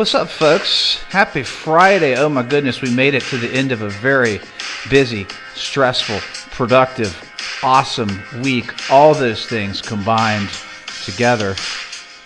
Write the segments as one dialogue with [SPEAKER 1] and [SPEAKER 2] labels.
[SPEAKER 1] What's up, folks? Happy Friday. Oh my goodness, we made it to the end of a very busy, stressful, productive, awesome week. All those things combined together.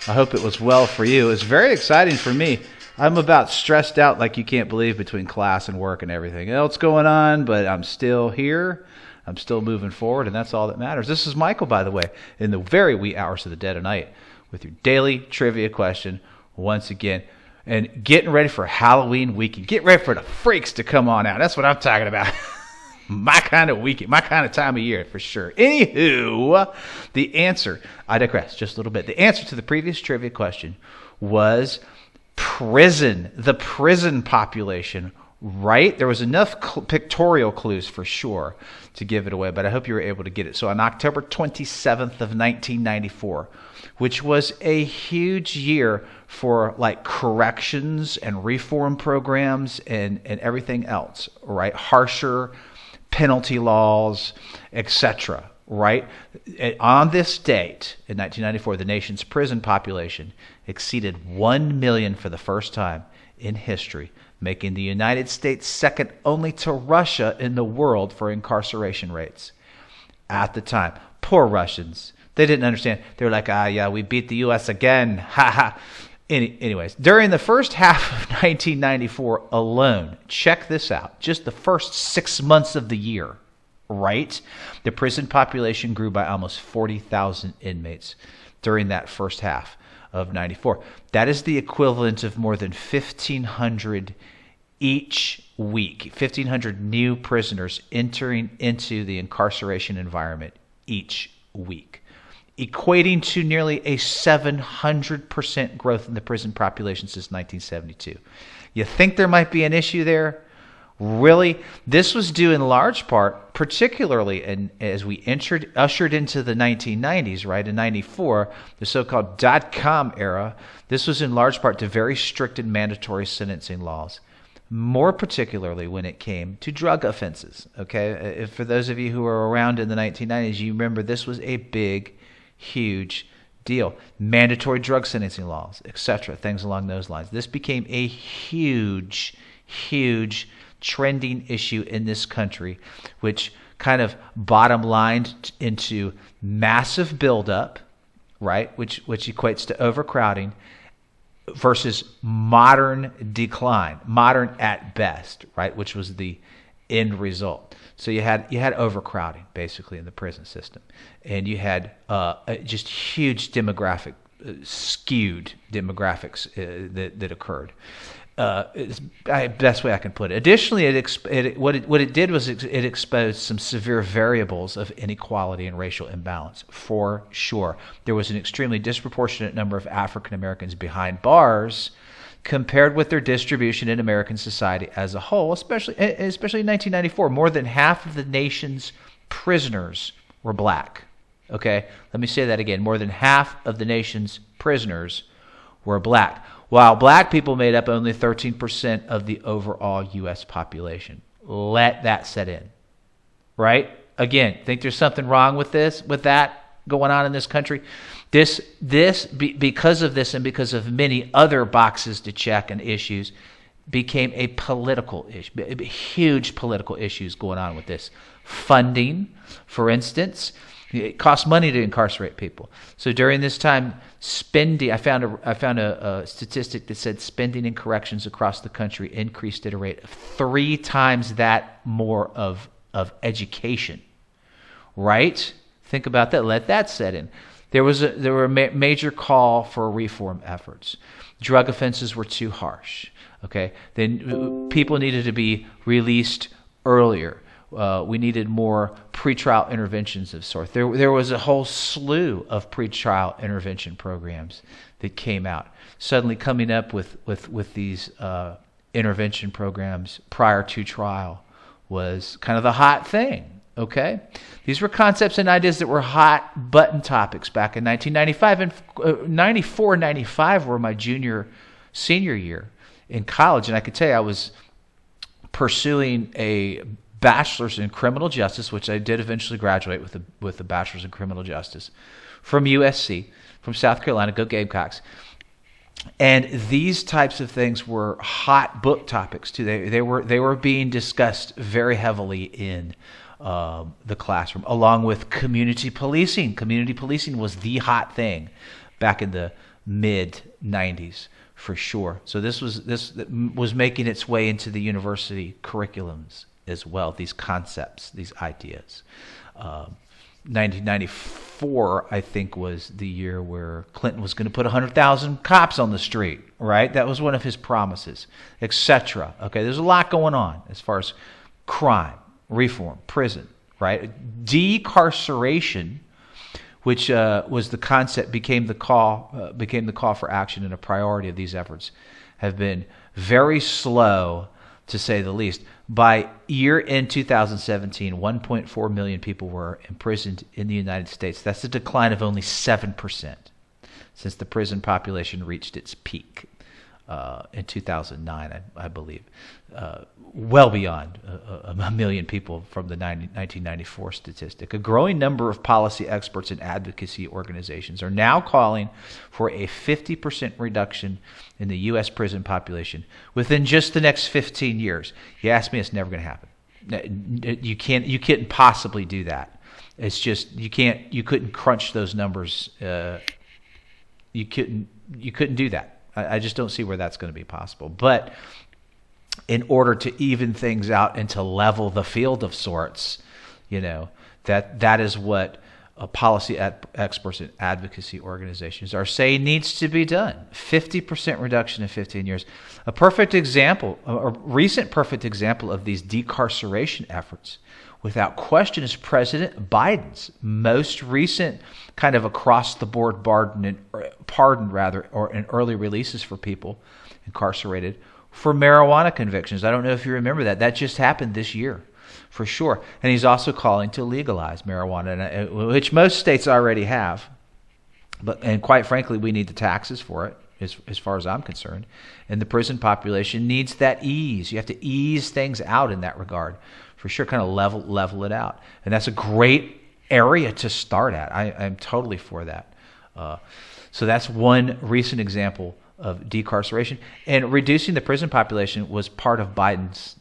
[SPEAKER 1] I hope it was well for you. It was very exciting for me. I'm about stressed out like you can't believe between class and work and everything else going on, but I'm still here. I'm still moving forward, and that's all that matters. This is Michael, by the way, in the very wee hours of the dead of night with your daily trivia question once again. And getting ready for Halloween weekend. Get ready for the freaks to come on out. That's what I'm talking about. My kind of weekend, my kind of time of year for sure. Anywho, the answer, I digress just a little bit. The answer to the previous trivia question was prison, the prison population, right? There was enough pictorial clues for sure to give it away, but I hope you were able to get it. So on October 27th of 1994, which was a huge year for like corrections and reform programs and everything else, right? Harsher penalty laws, etc., right? On this date in 1994, the nation's prison population exceeded 1 million for the first time in history, making the United States second only to Russia in the world for incarceration rates. At the time, poor Russians. They didn't understand. They were like, yeah, we beat the U.S. again. Ha ha. Anyways, during the first half of 1994 alone, check this out, just the first 6 months of the year, right? The prison population grew by almost 40,000 inmates during that first half of 94. That is the equivalent of more than 1,500 each week, 1,500 new prisoners entering into the incarceration environment each week, equating to nearly a 700% growth in the prison population since 1972. You think there might be an issue there? Really? This was due in large part, particularly as we ushered into the 1990s, right? In 94, the so-called dot-com era, this was in large part to very strict and mandatory sentencing laws, more particularly when it came to drug offenses, okay? For those of you who were around in the 1990s, you remember this was a big, huge deal. Mandatory drug sentencing laws, etc., things along those lines. This became a huge, huge trending issue in this country, which kind of bottom lined into massive buildup, right? Which equates to overcrowding versus modern decline, modern at best, right? Which was the end result. So you had overcrowding basically in the prison system, and you had just huge skewed demographics that occurred. Best way I can put it. Additionally, what it did was it exposed some severe variables of inequality and racial imbalance for sure. There was an extremely disproportionate number of African Americans behind bars compared with their distribution in American society as a whole, especially in 1994. More than half of the nation's prisoners were black. Okay, let me say that again. More than half of the nation's prisoners were black, while black people made up only 13% of the overall U.S. population. Let that set in, right? Again, think there's something wrong with that going on in this country? Because of this and because of many other boxes to check and issues, became a political issue, huge political issues going on with this. Funding, for instance, it costs money to incarcerate people. So during this time, spending, I found a statistic that said spending in corrections across the country increased at a rate of 3 times that more of education, right? Think about that. Let that set in. There were a major call for reform efforts. Drug offenses were too harsh. Okay, then people needed to be released earlier. We needed more pretrial interventions of sorts. There was a whole slew of pretrial intervention programs that came out. Suddenly coming up with these intervention programs prior to trial was kind of the hot thing. Okay, these were concepts and ideas that were hot button topics back in 1995 and 94, 95 were my senior year in college, and I could tell you I was pursuing a bachelor's in criminal justice, which I did eventually graduate with a bachelor's in criminal justice from USC, from South Carolina. Go Gamecocks! And these types of things were hot book topics too. They were being discussed very heavily in the classroom, along with community policing. Community policing was the hot thing back in the mid '90s, for sure. So this was making its way into the university curriculums as well. These concepts, these ideas. 1994, I think, was the year where Clinton was going to put 100,000 cops on the street, right? That was one of his promises, etc. Okay, there's a lot going on as far as crime, reform, prison, right? Decarceration, which was the concept, became the call for action and a priority of these efforts, have been very slow, to say the least. By year end 2017, 1.4 million people were imprisoned in the United States. That's a decline of only 7% since the prison population reached its peak in 2009, I believe. Well beyond a million people from the 1994 statistic. A growing number of policy experts and advocacy organizations are now calling for a 50% reduction in the U.S. prison population within just the next 15 years. You ask me, it's never going to happen. You couldn't possibly do that. It's just you couldn't crunch those numbers. You couldn't do that. I just don't see where that's going to be possible. But in order to even things out and to level the field of sorts, that is what policy experts and advocacy organizations are saying needs to be done. 50% reduction in 15 years. A recent perfect example of these decarceration efforts, without question, is President Biden's most recent kind of across-the-board pardon and early releases for people incarcerated for marijuana convictions. I don't know if you remember that. That just happened this year, for sure. And he's also calling to legalize marijuana, which most states already have. And quite frankly, we need the taxes for it, as far as I'm concerned. And the prison population needs that ease. You have to ease things out in that regard, for sure, kind of level it out. And that's a great area to start at. I'm totally for that. So that's one recent example of decarceration. And reducing the prison population was part of Biden's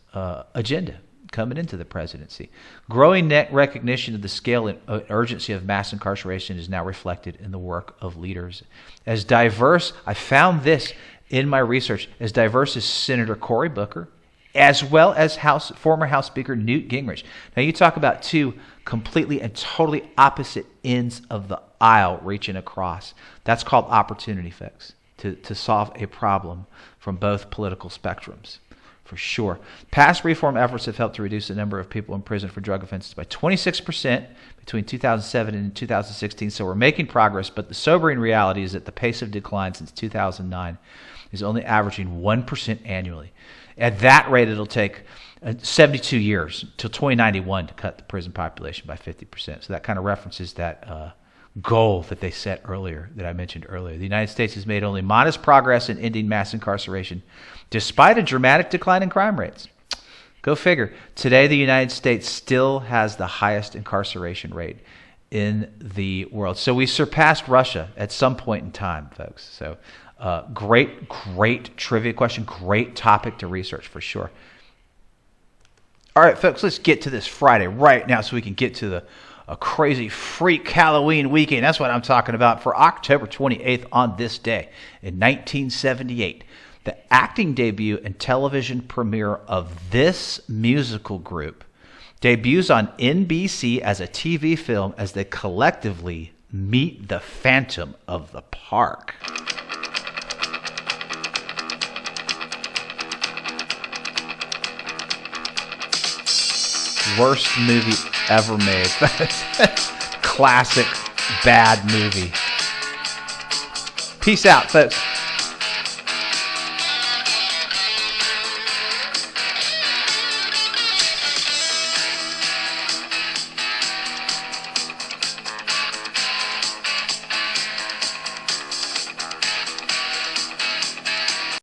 [SPEAKER 1] agenda coming into the presidency. Growing recognition of the scale and urgency of mass incarceration is now reflected in the work of leaders. As diverse, I found this in my research, as diverse as Senator Cory Booker, as well as former House Speaker Newt Gingrich. Now you talk about two completely and totally opposite ends of the aisle reaching across. That's called opportunity, folks, to solve a problem from both political spectrums, for sure. Past reform efforts have helped to reduce the number of people in prison for drug offenses by 26% between 2007 and 2016. So we're making progress, but the sobering reality is that the pace of decline since 2009 is only averaging 1% annually. At that rate, it'll take 72 years till 2091 to cut the prison population by 50%. So that kind of references that goal that they set earlier, that I mentioned earlier. The United States has made only modest progress in ending mass incarceration, despite a dramatic decline in crime rates. Go figure. Today, the United States still has the highest incarceration rate in the world. So we surpassed Russia at some point in time, folks. So great trivia question. Great topic to research, for sure. All right, folks, let's get to this Friday right now so we can get to a crazy freak Halloween weekend. That's what I'm talking about. For October 28th, on this day in 1978, the acting debut and television premiere of this musical group debuts on NBC as a TV film as they collectively meet the Phantom of the Park. Worst movie ever made. Classic bad movie. Peace out, folks.